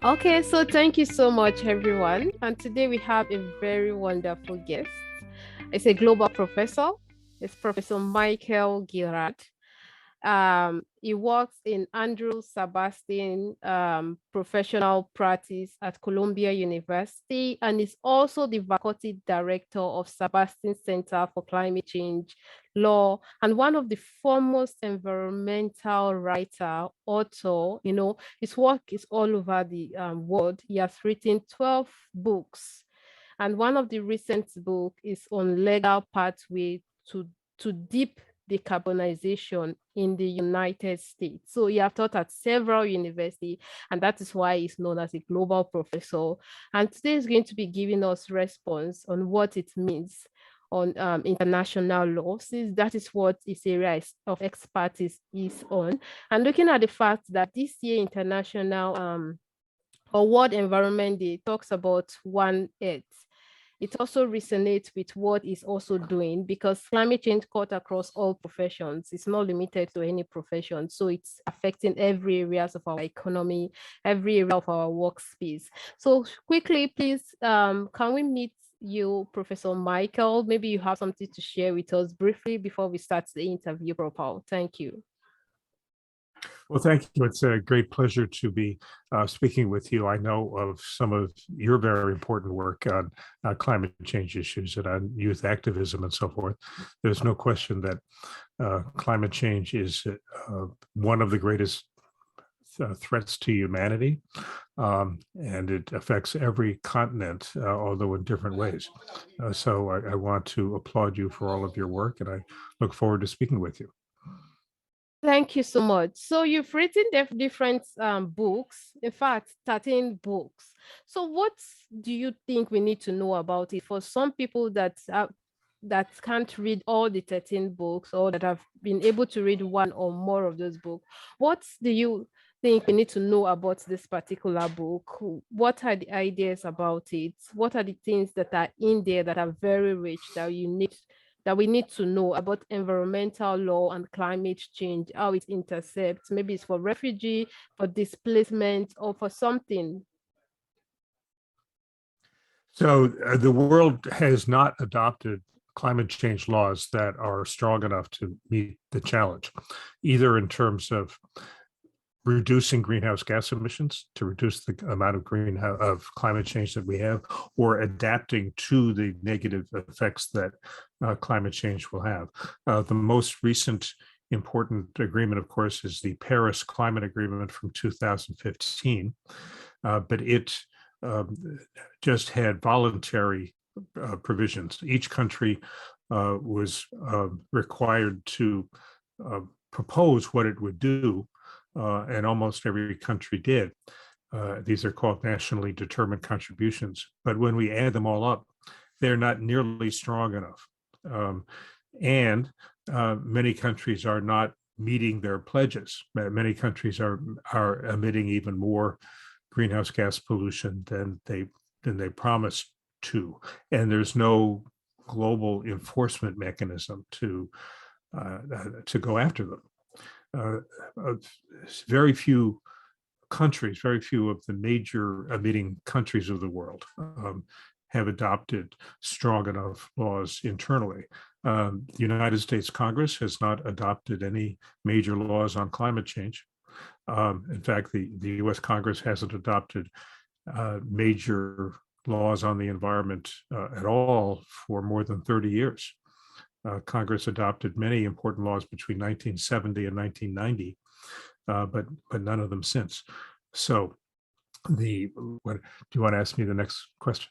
Okay, so thank you so much, everyone. And today we have a very wonderful guest. It's a global professor. It's Professor Michael Gerrard. He works in Andrew Sebastian professional practice at Columbia University and is also the faculty director of Sabin Center for Climate Change Law and one of the foremost environmental writer, author. His work is all over the world. He has written 12 books, and one of the recent book is on legal pathway to deep decarbonization in the United States. So he have taught at several universities, and that is why he's known as a global professor. And today is going to be giving us response on what it means on international law, since that is what his area of expertise is on. And looking at the fact that this year international or World Environment Day talks about One Earth, it also resonates with what it's also doing, because climate change cut across all professions. It's not limited to any profession. So it's affecting every areas of our economy, every area of our workspace. So quickly, please, can we meet you, Professor Michael? Maybe you have something to share with us briefly before we start the interview proper. Thank you. Well, thank you. It's a great pleasure to be speaking with you. I know of some of your very important work on climate change issues and on youth activism and so forth. There's no question that climate change is one of the greatest threats to humanity, and it affects every continent, although in different ways. So I want to applaud you for all of your work, and I look forward to speaking with you. Thank you so much. So you've written different books, in fact, 13 books. So what do you think we need to know about it for some people that can't read all the 13 books, or that have been able to read one or more of those books? What do you think we need to know about this particular book? What are the ideas about it? What are the things that are in there that are very rich that we need to know about environmental law and climate change, how it intercepts? Maybe it's for refugee, for displacement, or for something. So the world has not adopted climate change laws that are strong enough to meet the challenge, either in terms of reducing greenhouse gas emissions to reduce the amount of climate change that we have, or adapting to the negative effects that climate change will have. The most recent important agreement, of course, is the Paris Climate Agreement from 2015, but it just had voluntary provisions. Each country was required to propose what it would do, and almost every country did. These are called nationally determined contributions. But when we add them all up, they're not nearly strong enough. And many countries are not meeting their pledges. Many countries are emitting even more greenhouse gas pollution than they promised to. And there's no global enforcement mechanism to go after them. Very few countries, very few of the major emitting countries of the world have adopted strong enough laws internally. The United States Congress has not adopted any major laws on climate change. In fact, the US Congress hasn't adopted major laws on the environment at all for more than 30 years. Congress adopted many important laws between 1970 and 1990, but none of them since. So do you want to ask me the next question?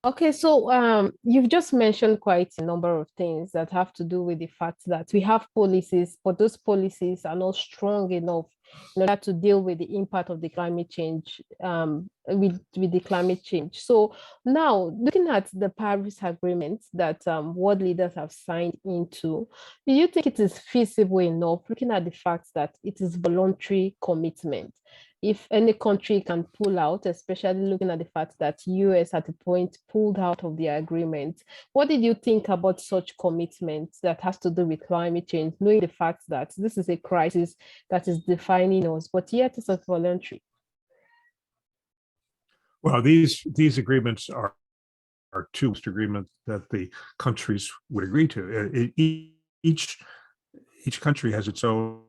Okay, so you've just mentioned quite a number of things that have to do with the fact that we have policies, but those policies are not strong enough in order to deal with the impact of the climate change, with the climate change. So now, looking at the Paris Agreement that world leaders have signed into, do you think it is feasible enough, looking at the fact that it is voluntary commitment? If any country can pull out, especially looking at the fact that US at a point pulled out of the agreement, what did you think about such commitment that has to do with climate change, knowing the fact that this is a crisis that is defining us, but yet it's voluntary? Well, these agreements are two agreements that the countries would agree to. Each country has its own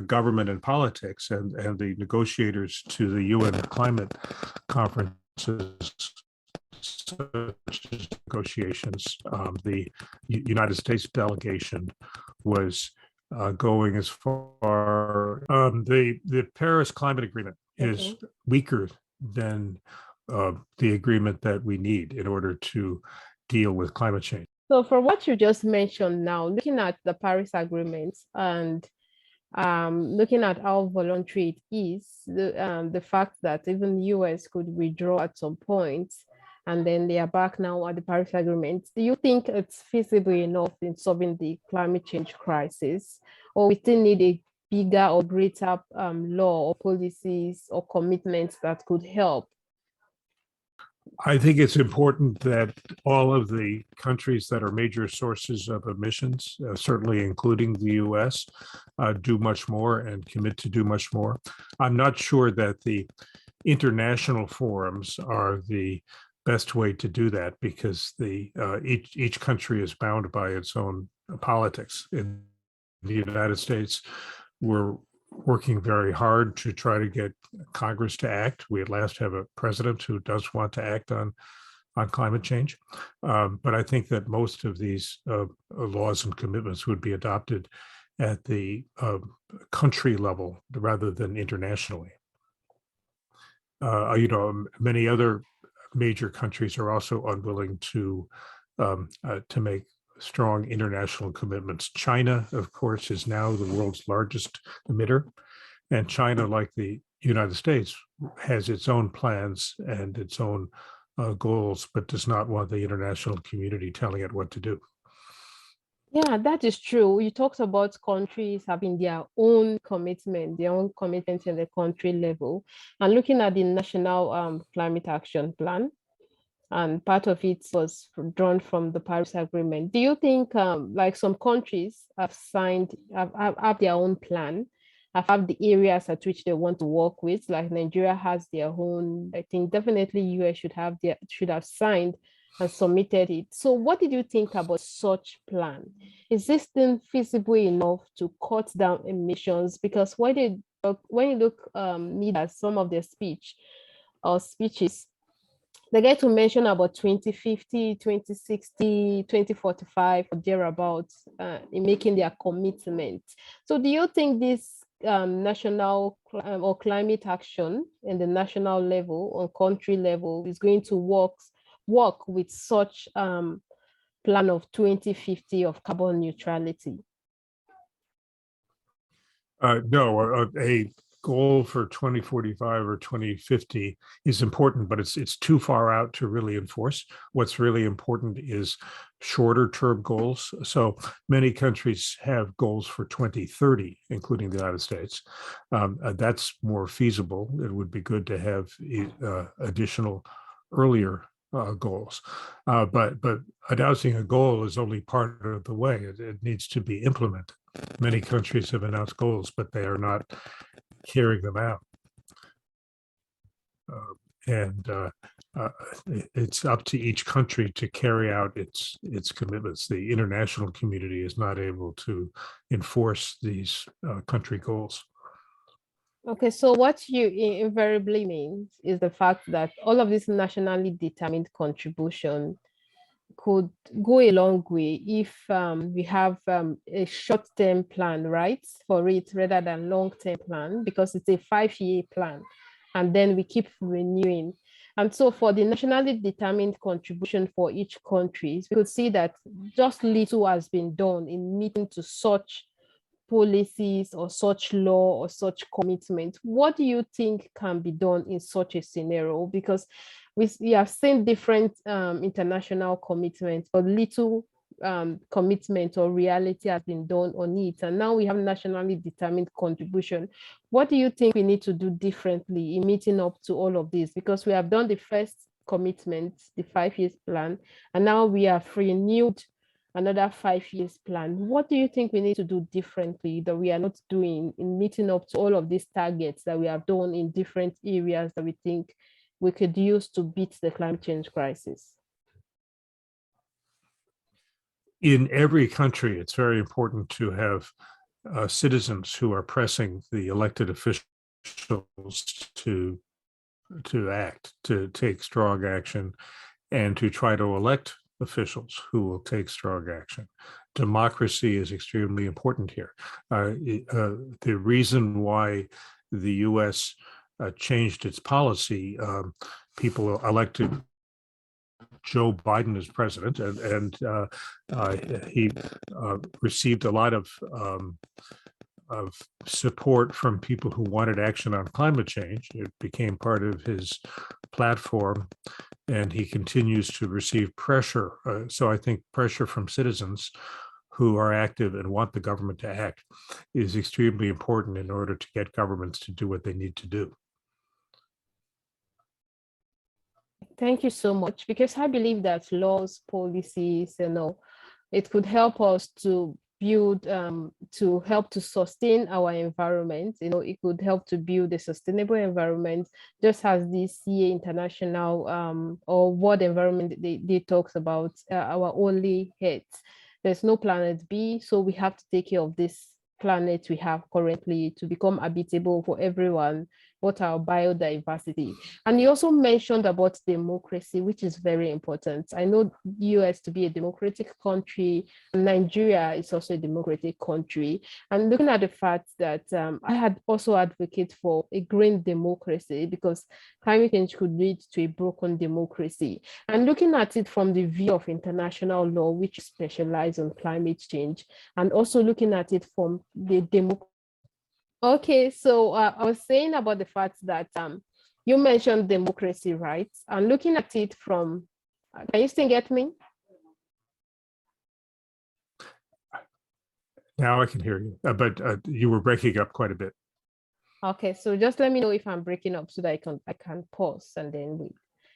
government and politics, and the negotiators to the UN climate conferences, such as negotiations. The United States delegation was going as far. The Paris Climate Agreement is weaker than the agreement that we need in order to deal with climate change. So for what you just mentioned now, looking at the Paris Agreement and looking at how voluntary it is, the fact that even US could withdraw at some point, and then they are back now at the Paris Agreement. Do you think it's feasible enough in solving the climate change crisis, or we still need a bigger or greater law or policies or commitments that could help? I think it's important that all of the countries that are major sources of emissions, certainly including the US, do much more and commit to do much more. I'm not sure that the international forums are the best way to do that, because each country is bound by its own politics. In the United States, we're working very hard to try to get Congress to act. We at last have a president who does want to act on climate change. But I think that most of these laws and commitments would be adopted at the country level rather than internationally. Many other major countries are also unwilling to make strong international commitments. China, of course, is now the world's largest emitter, and China, like the United States, has its own plans and its own goals, but does not want the international community telling it what to do. Yeah, that is true. You talked about countries having their own commitment in the country level, and looking at the National Climate Action Plan, and part of it was drawn from the Paris Agreement. Do you think like some countries have have their own plan, have the areas at which they want to work with, like Nigeria has their own? I think definitely US should have signed and submitted it. So what did you think about such plan? Is this thing feasible enough to cut down emissions? Because when you look at some of their speeches, they get to mention about 2050, 2060, 2045, or thereabouts in making their commitment. So do you think this national or climate action in the national level or country level is going to work with such plan of 2050 of carbon neutrality? No, a goal for 2045 or 2050 is important, but it's too far out to really enforce. What's really important is shorter term goals. So many countries have goals for 2030, including the United States. That's more feasible. It would be good to have additional earlier goals. But announcing a goal is only part of the way. It needs to be implemented. Many countries have announced goals, but they are not carrying them out. It's up to each country to carry out its commitments. The international community is not able to enforce these country goals. Okay, so what you invariably means is the fact that all of this nationally determined contribution could go a long way if we have a short-term plan, right, for it rather than long-term plan, because it's a 5-year plan, and then we keep renewing. And so for the nationally determined contribution for each country, we could see that just little has been done in meeting to such policies or such law or such commitment. What do you think can be done in such a scenario? Because we have seen different international commitments, but little commitment or reality has been done on it. And now we have nationally determined contribution. What do you think we need to do differently in meeting up to all of this? Because we have done the first commitment, the 5 years plan, and now we have renewed another 5 years plan. What do you think we need to do differently that we are not doing in meeting up to all of these targets that we have done in different areas that we think we could use to beat the climate change crisis? In every country, it's very important to have citizens who are pressing the elected officials to act, to take strong action, and to try to elect officials who will take strong action. Democracy is extremely important here. The reason why the U.S. Changed its policy, people elected Joe Biden as president, and he received a lot of support from people who wanted action on climate change. It became part of his platform, and he continues to receive pressure. So I think pressure from citizens who are active and want the government to act is extremely important in order to get governments to do what they need to do. Thank you so much, because I believe that laws, policies, it could help us to build, to help to sustain our environment. It could help to build a sustainable environment, just as the CA International or World Environment they talks about our only Earth. There's no planet B, so we have to take care of this planet we have currently to become habitable for everyone, what our biodiversity. And you also mentioned about democracy, which is very important. I know US to be a democratic country, Nigeria is also a democratic country. And looking at the fact that I had also advocate for a green democracy, because climate change could lead to a broken democracy. And looking at it from the view of international law, which specializes on climate change, and also looking at it from the democracy. Okay, so I was saying about the fact that you mentioned democracy, right? And looking at it from, can you still get me? Now I can hear you, but you were breaking up quite a bit. Okay, so just let me know if I'm breaking up so that I can pause and then wait.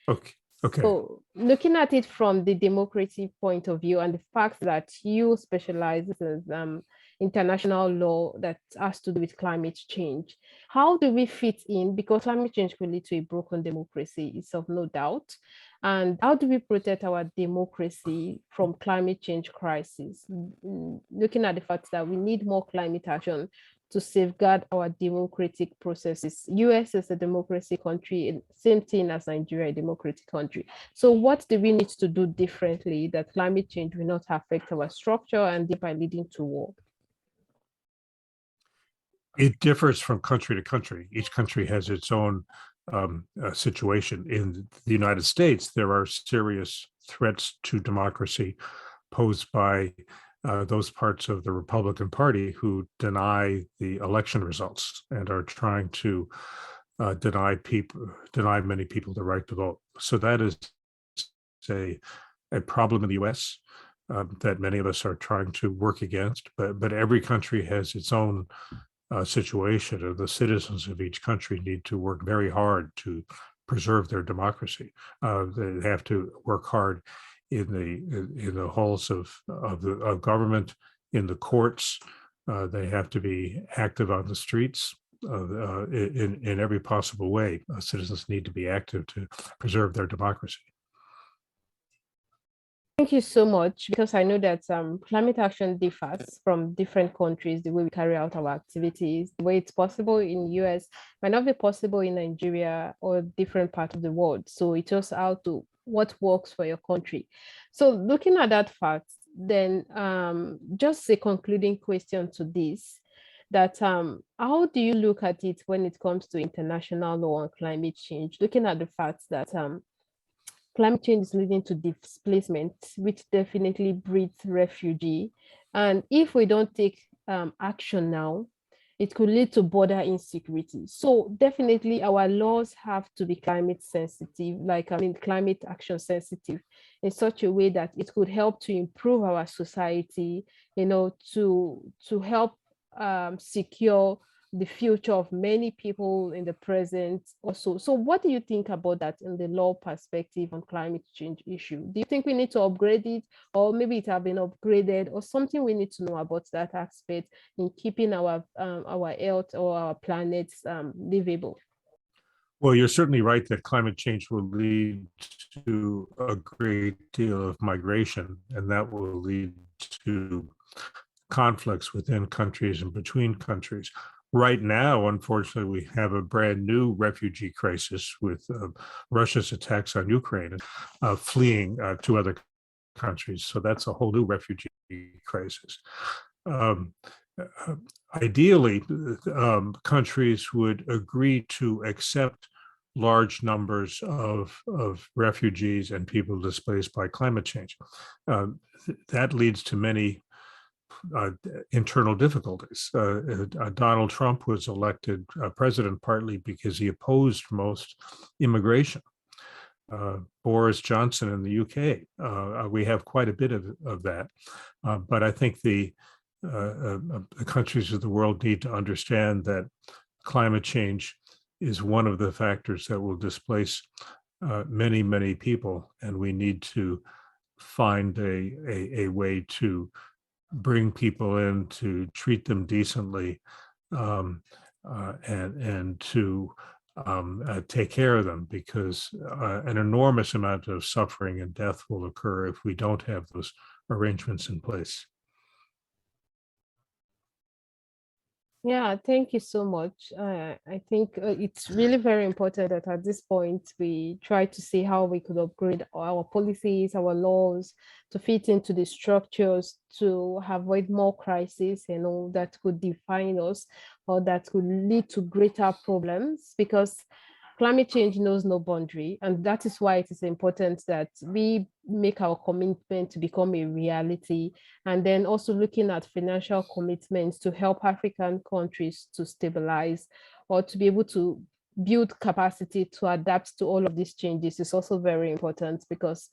Okay. Okay. So looking at it from the democracy point of view and the fact that you specialize in international law that has to do with climate change, how do we fit in? Because climate change will lead to a broken democracy, it's of no doubt. And how do we protect our democracy from climate change crisis? Looking at the fact that we need more climate action to safeguard our democratic processes. US is a democracy country, same thing as Nigeria, a democratic country. So what do we need to do differently that climate change will not affect our structure and thereby leading to war? It differs from country to country. Each country has its own situation. In the United States, there are serious threats to democracy posed by those parts of the Republican Party who deny the election results and are trying to deny many people the right to vote. So that is a problem in the U.S. That many of us are trying to work against. But every country has its own situation, and the citizens of each country need to work very hard to preserve their democracy. They have to work hard in the halls of government, in the courts. They have to be active on the streets in every possible way. Citizens need to be active to preserve their democracy. Thank you so much, because I know that climate action differs from different countries, the way we carry out our activities, the way it's possible in US might not be possible in Nigeria or different part of the world. So it's just how to what works for your country. So looking at that fact, then just a concluding question to this, that how do you look at it when it comes to international law on climate change, looking at the fact that climate change is leading to displacement, which definitely breeds refugee. And if we don't take action now, it could lead to border insecurity. So definitely our laws have to be climate sensitive, climate action sensitive, in such a way that it could help to improve our society, to help secure the future of many people in the present also. So what do you think about that in the law perspective on climate change issue? Do you think we need to upgrade it, or maybe it have been upgraded, or something we need to know about that aspect in keeping our health or our planet livable? Well, you're certainly right that climate change will lead to a great deal of migration, and that will lead to conflicts within countries and between countries. Right now, unfortunately, we have a brand new refugee crisis with Russia's attacks on Ukraine, fleeing to other countries. So that's a whole new refugee crisis. Um, uh, Ideally, countries would agree to accept large numbers of refugees and people displaced by climate change. That leads to many uh, internal difficulties. Donald Trump was elected president partly because he opposed most immigration. Boris Johnson in the UK, we have quite a bit of that. But I think the countries of the world need to understand that climate change is one of the factors that will displace many, many people, and we need to find a way to bring people in, to treat them decently, and to take care of them, because an enormous amount of suffering and death will occur if we don't have those arrangements in place. Yeah, thank you so much. I think it's really very important that at this point we try to see how we could upgrade our policies, our laws to fit into the structures to avoid more crises, that could define us or that could lead to greater problems, because climate change knows no boundary. And that is why it is important that we make our commitment to become a reality, and then also looking at financial commitments to help African countries to stabilize or to be able to build capacity to adapt to all of these changes is also very important, because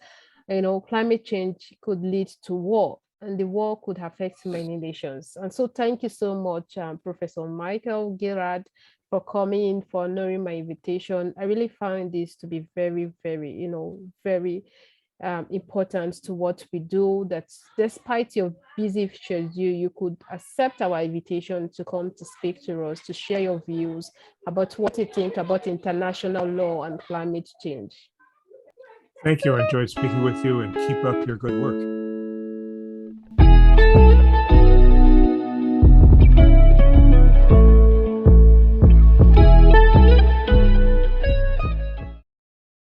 climate change could lead to war, and the war could affect many nations. And so thank you so much, Professor Michael Gerrard, for coming, for honoring my invitation. I really found this to be very, very, very important to what we do, that despite your busy schedule, you could accept our invitation to come to speak to us, to share your views about what you think about international law and climate change. Thank you. I enjoyed speaking with you, and keep up your good work.